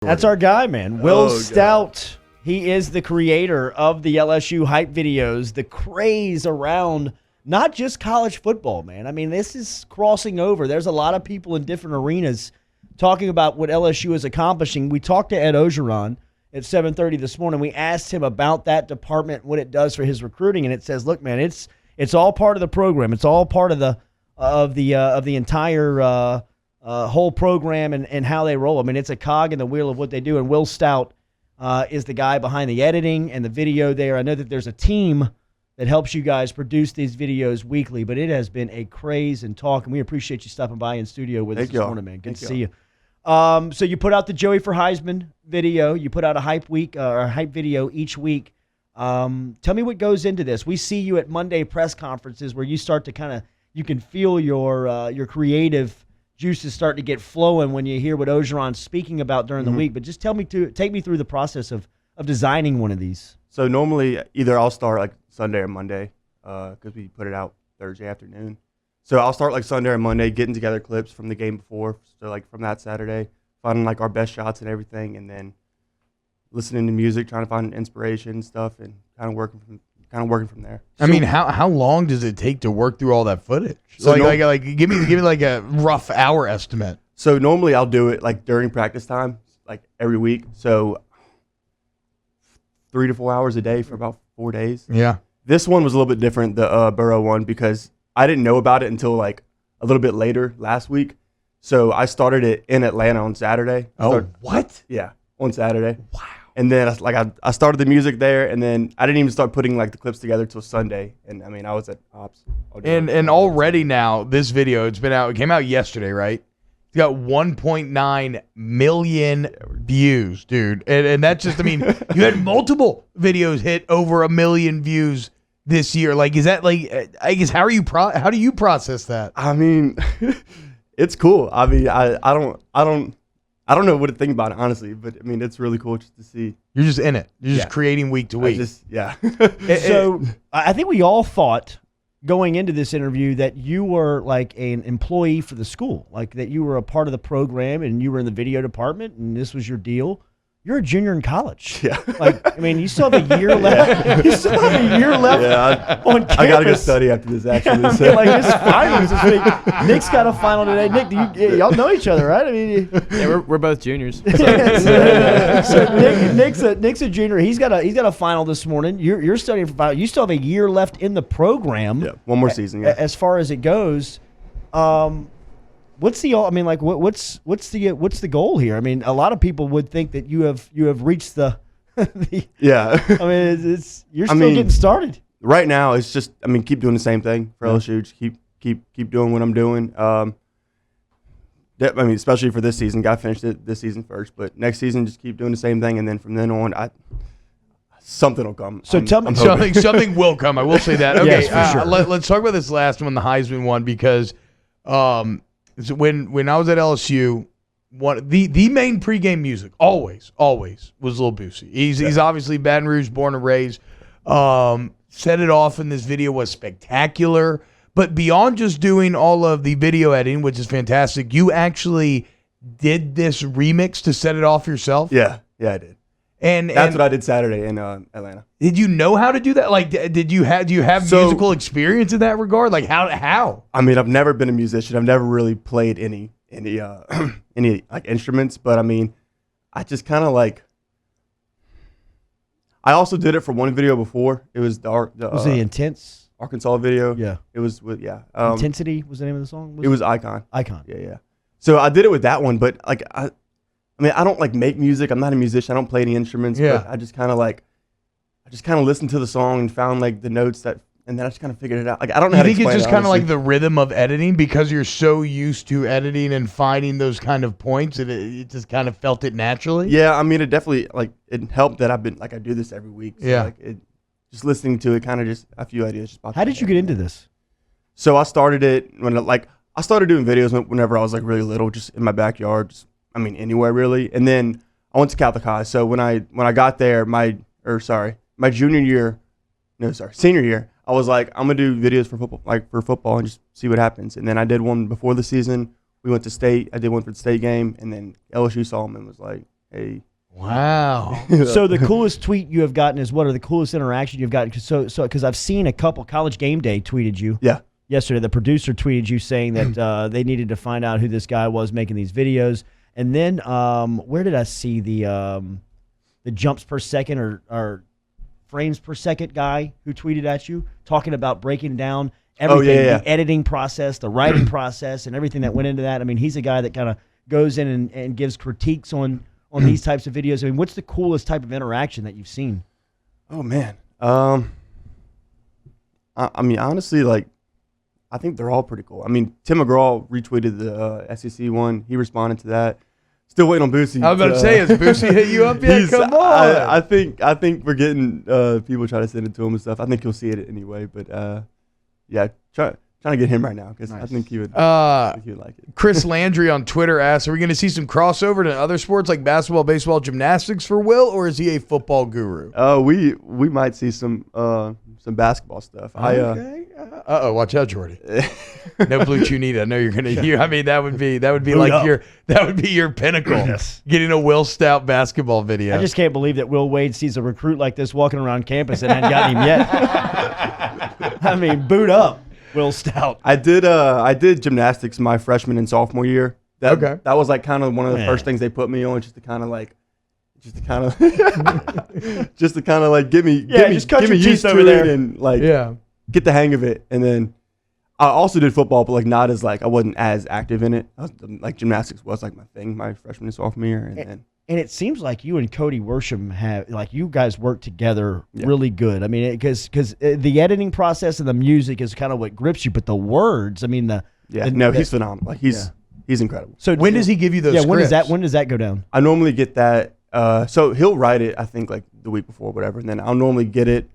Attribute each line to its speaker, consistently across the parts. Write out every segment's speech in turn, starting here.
Speaker 1: That's our guy, man. Will Stout. He is the creator of the LSU hype videos, the craze around not just college football, man. I mean, this is crossing over. There's a lot of people in different arenas talking about what LSU is accomplishing. We talked to Ed Ogeron at 7:30 this morning. We asked him about that department, what it does for his recruiting, and it says, look, man, it's all part of the program. It's all part of the entire whole program and how they roll. I mean, it's a cog in the wheel of what they do, and Will Stout is the guy behind the editing and the video there. I know that there's a team that helps you guys produce these videos weekly, but it has been a craze and talk, and we appreciate you stopping by in studio with us this morning, man. Good to see you. So you put out the Joey for Heisman video. You put out a hype week or a hype video each week. Tell me what goes into this. We see you at Monday press conferences where you start to you can feel your creative juices start to get flowing when you hear what Ogeron's speaking about during the week. But just take me through the process of designing one of these.
Speaker 2: So normally either I'll start like Sunday or Monday because we put it out Thursday afternoon. So I'll start like Sunday or Monday getting together clips from the game before. So like from that Saturday, finding like our best shots and everything, and then listening to music, trying to find inspiration and stuff, and kind of working from there.
Speaker 3: I mean, how long does it take to work through all that footage? So give me like a rough hour estimate.
Speaker 2: So normally I'll do it like during practice time, like every week. So 3 to 4 hours a day for about 4 days.
Speaker 3: Yeah.
Speaker 2: This one was a little bit different, the Burrow one, because I didn't know about it until like a little bit later last week. So I started it in Atlanta on Saturday.
Speaker 3: What?
Speaker 2: Yeah, on Saturday.
Speaker 3: Wow.
Speaker 2: And then I started the music there, and then I didn't even start putting like the clips together till Sunday. And I mean, I was at Ops.
Speaker 3: And already now this video, it came out yesterday, right? It's got 1.9 million views, dude. And that's just, I mean, you had multiple videos hit over 1 million views this year. Like, is that like, I guess, how do you process that?
Speaker 2: I mean, it's cool. I mean, I don't know what to think about it, honestly, but I mean, it's really cool just to see.
Speaker 3: You're just in it. You're just creating week to week.
Speaker 1: So I think we all thought going into this interview that you were like an employee for the school, like that you were a part of the program and you were in the video department and this was your deal. You're a junior in college.
Speaker 2: Yeah.
Speaker 1: Like, I mean, you still have a year left. You still have a year left on campus.
Speaker 2: I got to go study after this, actually.
Speaker 1: Yeah, I mean, like, it's finals this week. Nick's got a final today. Nick, y'all know each other, right? I mean,
Speaker 4: yeah, we're both juniors.
Speaker 1: So Nick's a junior. He's got a final this morning. You're studying for final. You still have a year left in the program.
Speaker 2: Yeah, one more season. Yeah.
Speaker 1: As far as it goes, what's the goal here? I mean, a lot of people would think that you have reached the
Speaker 2: yeah.
Speaker 1: I mean, you're still getting started.
Speaker 2: Right now, it's just keep doing the same thing for LSU. Just keep doing what I'm doing. Especially for this season, got to finish it this season first. But next season, just keep doing the same thing, and then from then on, something will come.
Speaker 1: So tell me,
Speaker 3: something will come. I will say that. Okay,
Speaker 1: yes, for sure.
Speaker 3: Let's talk about this last one, the Heisman one, because so when I was at LSU, the main pregame music always was Lil Boosie. He's obviously Baton Rouge born and raised. Set It Off in this video was spectacular. But beyond just doing all of the video editing, which is fantastic, you actually did this remix to Set It Off yourself?
Speaker 2: Yeah, I did.
Speaker 3: And
Speaker 2: that's what I did Saturday in Atlanta.
Speaker 3: Did you know how to do that? Like, do you have musical experience in that regard? Like, how?
Speaker 2: I mean, I've never been a musician. I've never really played any like instruments. But I mean, I just kind of like. I also did it for one video before. It was
Speaker 1: was it Intense?
Speaker 2: Arkansas video.
Speaker 1: Yeah.
Speaker 2: It was
Speaker 1: Intensity was the name of the song?
Speaker 2: It was Icon.
Speaker 1: Icon.
Speaker 2: Yeah. So I did it with that one, but like I don't like make music. I'm not a musician. I don't play any instruments.
Speaker 3: Yeah.
Speaker 2: But I just kind of listened to the song and found like the notes and then I just kind of figured it out. Like I don't know how to explain it.
Speaker 3: You think it's just kind of like the rhythm of editing because you're so used to editing and finding those kind of points, and it just kind of felt it naturally?
Speaker 2: Yeah, I mean, it definitely it helped that I've been I do this every week. So
Speaker 3: yeah.
Speaker 2: Just listening to it, kind of just a few ideas. Just
Speaker 1: how did you get into this?
Speaker 2: So I started it when I started doing videos whenever I was like really little, just in my backyard. Anywhere really. And then I went to Catholic High. So when I got there, senior year, I was like, I'm gonna do videos for football and just see what happens. And then I did one before the season. We went to state. I did one for the state game, and then LSU saw him and was like, hey.
Speaker 3: Wow.
Speaker 1: So the coolest tweet you have gotten is what, or the coolest interaction you've gotten? Because I've seen a couple. College Game Day tweeted you.
Speaker 2: Yeah.
Speaker 1: Yesterday, the producer tweeted you saying that they needed to find out who this guy was making these videos. And then where did I see the jumps per second or frames per second guy who tweeted at you talking about breaking down everything, the editing process, the writing process, and everything that went into that? I mean, he's a guy that kind of goes in and gives critiques on these types of videos. I mean, what's the coolest type of interaction that you've seen?
Speaker 2: Oh, man. I mean, honestly, like, I think they're all pretty cool. I mean, Tim McGraw retweeted the SEC one. He responded to that. Still waiting on Boosie.
Speaker 3: I was about to say, has Boosie hit you up yet? Come on.
Speaker 2: I think we're getting people trying to send it to him and stuff. I think he'll see it anyway. But, yeah, trying to get him right now because I think he would like it.
Speaker 3: Chris Landry on Twitter asks, are we going to see some crossover to other sports like basketball, baseball, gymnastics for Will, or is he a football guru?
Speaker 2: We might see some basketball stuff.
Speaker 3: Okay. Watch out, Jordy. No blue Chunita. I know you're gonna. I mean, that would be like your pinnacle.
Speaker 1: Yes.
Speaker 3: Getting a Will Stout basketball video.
Speaker 1: I just can't believe that Will Wade sees a recruit like this walking around campus and hadn't gotten him yet. I mean, boot up, Will Stout.
Speaker 2: I did gymnastics my freshman and sophomore year. That was like kind of one of the first things they put me on, just to kind of like get me used to it and like get the hang of it. And then I also did football, but like not as like I wasn't as active in it. Like gymnastics was like my thing my freshman and sophomore year,
Speaker 1: and it seems like you and Cody Worsham you guys work together really good. I mean, because the editing process and the music is kind of what grips you, but the words, I mean,
Speaker 2: he's phenomenal. Like he's incredible.
Speaker 1: So
Speaker 3: when does he give you those?
Speaker 1: Yeah,
Speaker 3: scripts?
Speaker 1: when does that go down?
Speaker 2: I normally get that. So he'll write it, I think, like the week before, whatever, and then I'll normally get it.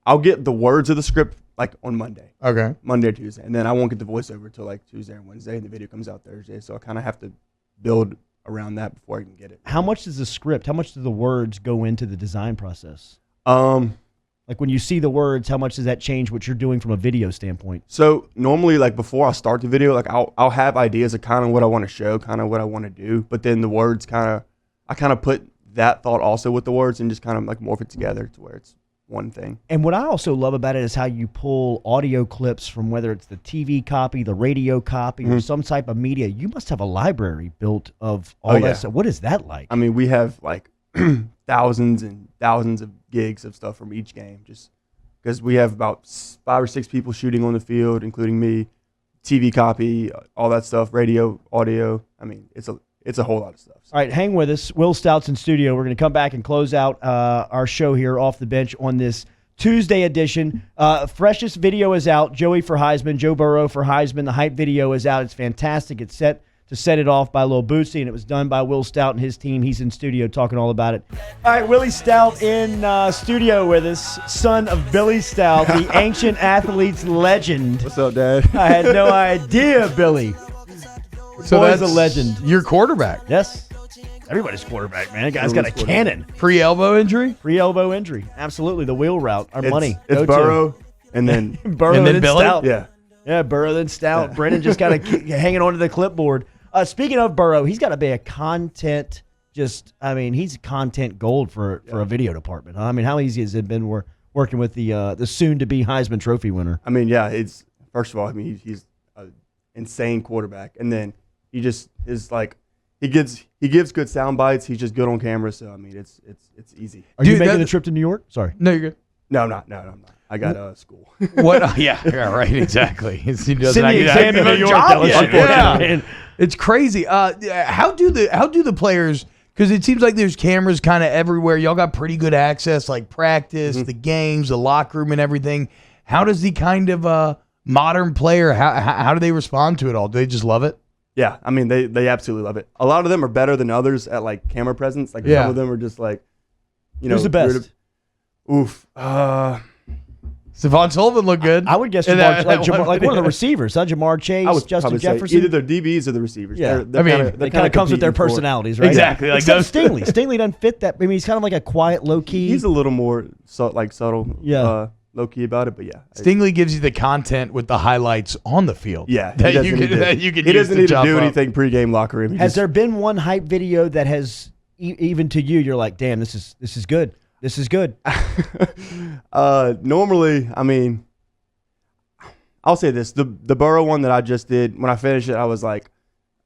Speaker 2: I'll get the words of the script like on Monday.
Speaker 3: Okay.
Speaker 2: Monday or Tuesday, and then I won't get the voiceover till like Tuesday or Wednesday, and the video comes out Thursday. So I kind of have to build around that before I can get it.
Speaker 1: How much does the script? How much do the words go into the design process? Like when you see the words, how much does that change what you're doing from a video standpoint?
Speaker 2: So normally, like before I start the video, like I'll have ideas of kind of what I want to show, kind of what I want to do, but then the words I kind of put that thought also with the words and just kind of like morph it together to where it's one thing.
Speaker 1: And what I also love about it is how you pull audio clips from whether it's the TV copy, the radio copy, or some type of media. You must have a library built of all that stuff. What is that like?
Speaker 2: I mean, we have like thousands and thousands of gigs of stuff from each game, just because we have about 5 or 6 people shooting on the field, including me, TV copy, all that stuff, radio, audio. I mean, it's a whole lot of stuff.
Speaker 1: All right, hang with us. Will Stout's in studio. We're going to come back and close out our show here off the bench on this Tuesday edition. Freshest video is out. Joey for Heisman, Joe Burrow for Heisman. The hype video is out. It's fantastic. It's set to set it off by Lil Boosie, and it was done by Will Stout and his team. He's in studio talking all about it. All right, Willie Stout in studio with us, son of Billy Stout, the ancient athletes legend.
Speaker 2: What's up, Dad?
Speaker 1: I had no idea, Billy.
Speaker 3: So
Speaker 1: Boy's a legend.
Speaker 3: Your quarterback.
Speaker 1: Yes. Everybody's quarterback, man. That guy's got a cannon.
Speaker 3: Pre-elbow injury?
Speaker 1: Pre-elbow injury. Absolutely. The wheel route. Our money.
Speaker 2: It's Burrow and then
Speaker 1: Burrow
Speaker 3: and then Billy?
Speaker 1: Stout.
Speaker 2: Yeah.
Speaker 1: Yeah, Burrow then Stout. Yeah. Brennan just kind of hanging on to the clipboard. Speaking of Burrow, he's got to be a content he's content gold for a video department. I mean, how easy has it been working with the soon-to-be Heisman Trophy winner?
Speaker 2: I mean, yeah, it's first of all, I mean, he's an insane quarterback, and then he just is like he gives good sound bites. He's just good on camera, so I mean, it's easy.
Speaker 1: Are you making the trip to New York? Sorry.
Speaker 3: No, you're good.
Speaker 2: No, I'm not. I got school.
Speaker 3: What? Yeah, right. Exactly. He doesn't
Speaker 1: Send the exam to New York.
Speaker 3: Yeah. It's crazy. How do the players? Because it seems like there's cameras kind of everywhere. Y'all got pretty good access, like practice, the games, the locker room, and everything. How does the kind of modern player? How do they respond to it all? Do they just love it?
Speaker 2: Yeah, I mean they absolutely love it. A lot of them are better than others at like camera presence. Like some of them are just like,
Speaker 1: who's the best?
Speaker 3: Stephon Sullivan looked good.
Speaker 1: I would guess Jamar, like one of the receivers, huh? Jamar Chase, Justin Jefferson.
Speaker 2: Either their DBs or the receivers.
Speaker 1: Yeah, they kind of comes with their personalities, right?
Speaker 3: Exactly. Like
Speaker 1: Except Stingley. Stingley doesn't fit that. I mean, he's kind of like a quiet, low key.
Speaker 2: He's a little more subtle, low key about it, but yeah.
Speaker 3: Stingley gives you the content with the highlights on the field.
Speaker 2: Yeah,
Speaker 3: that you can.
Speaker 2: He doesn't need to do anything pregame locker room.
Speaker 1: Has there been one hype video that has even to you, you're like, damn, this is good. This is good.
Speaker 2: Normally, I mean, I'll say this: the Burrow one that I just did, when I finished it, I was like,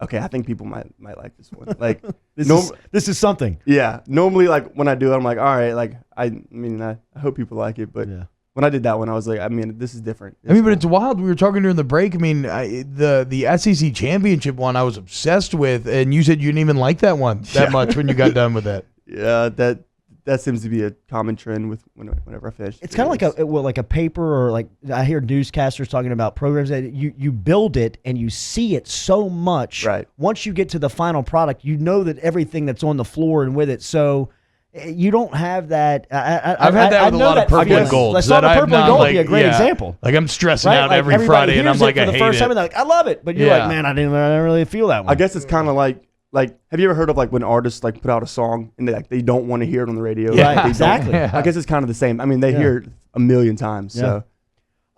Speaker 2: okay, I think people might like this one. Like
Speaker 1: this is something.
Speaker 2: Yeah. Normally, like when I do it, I'm like, all right, like I hope people like it, but when I did that one, I was like, I mean, this is different.
Speaker 3: But it's wild. We were talking during the break. I mean, the SEC championship one I was obsessed with, and you said you didn't even like that one that much when you got done with that.
Speaker 2: Yeah, that seems to be a common trend with whenever I finish.
Speaker 1: It's kind of like a paper, or like I hear newscasters talking about programs that you build it and you see it so much.
Speaker 2: Right.
Speaker 1: Once you get to the final product, you know that everything that's on the floor and with it. So you don't have that.
Speaker 3: I've had that with a lot of purple and gold.
Speaker 1: I saw the purple and gold be a great example.
Speaker 3: Like I'm stressing
Speaker 1: right?
Speaker 3: out
Speaker 1: like
Speaker 3: every Friday, and I'm like,
Speaker 1: for the first time, and they're like, I love it, but you're like, man, I didn't really feel that one.
Speaker 2: I guess it's kind of like, have you ever heard of like when artists like put out a song and they don't want to hear it on the radio?
Speaker 1: Yeah, right, exactly.
Speaker 2: I guess it's kind of the same. I mean, they hear it a million times. So,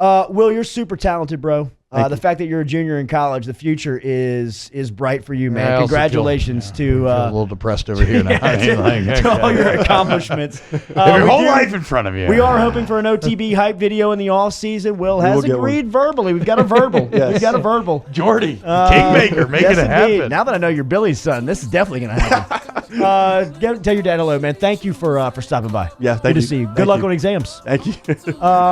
Speaker 1: Will, you're super talented, bro. The fact that you're a junior in college, the future is bright for you, man. Congratulations to
Speaker 3: a little depressed over here now.
Speaker 1: to all your accomplishments.
Speaker 3: Your whole life in front of you.
Speaker 1: We are hoping for an OTB hype video in the off season. Will has agreed verbally. We've got a verbal. We've got a verbal.
Speaker 3: Jordy, kingmaker, making it happen.
Speaker 1: Now that I know you're Billy's son, this is definitely going to happen. Tell your dad hello, man. Thank you for stopping by.
Speaker 2: Yeah, thank you.
Speaker 1: Good to see you. Good luck on exams.
Speaker 2: Thank you.